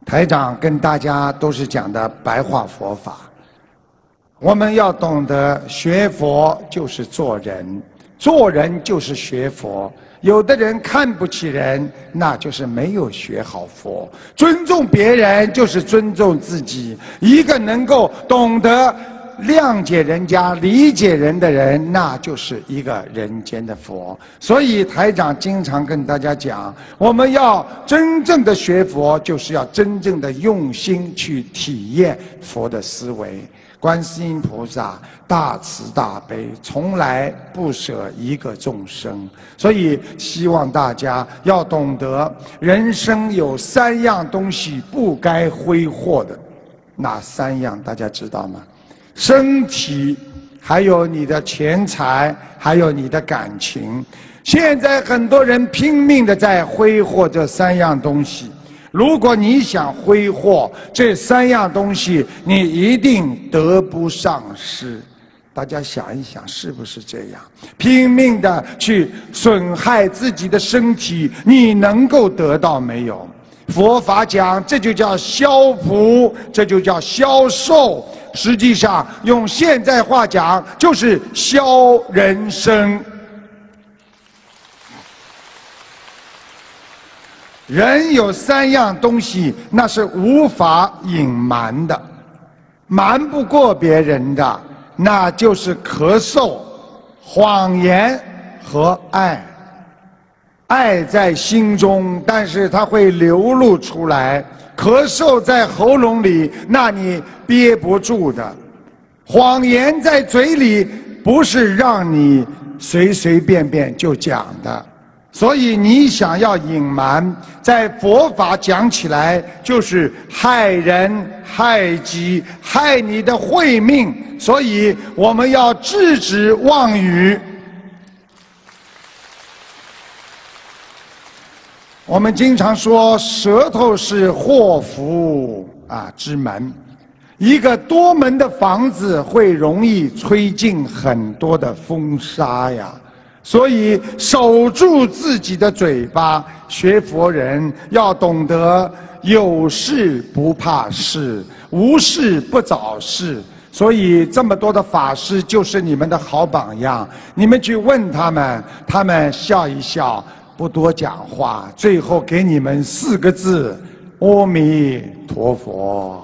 台长跟大家都是讲的白话佛法，我们要懂得学佛就是做人，做人就是学佛。有的人看不起人，那就是没有学好佛。尊重别人就是尊重自己。一个能够懂得谅解人家、理解人的人，那就是一个人间的佛。所以台长经常跟大家讲，我们要真正的学佛，就是要真正的用心去体验佛的思维。观世音菩萨大慈大悲，从来不舍一个众生。所以希望大家要懂得，人生有3样东西不该挥霍的。哪3样大家知道吗？身体，还有你的钱财，还有你的感情。现在很多人拼命的在挥霍这3样东西。如果你想挥霍这3样东西，你一定得不偿失。大家想一想，是不是这样？拼命的去损害自己的身体，你能够得到没有？佛法讲，这就叫消福，这就叫消寿。实际上，用现在话讲，就是消人生。人有3样东西，那是无法隐瞒的，瞒不过别人的，那就是咳嗽、谎言和爱。爱在心中，但是它会流露出来。咳嗽在喉咙里，那你憋不住的。谎言在嘴里，不是让你随随便便就讲的。所以你想要隐瞒，在佛法讲起来就是害人害己，害你的慧命。所以我们要制止妄语。我们经常说舌头是祸福之门，一个多门的房子会容易吹进很多的风沙呀。所以守住自己的嘴巴，学佛人要懂得有事不怕事，无事不找事。所以这么多的法师就是你们的好榜样，你们去问他们，他们笑一笑，不多讲话，最后给你们4个字：阿弥陀佛。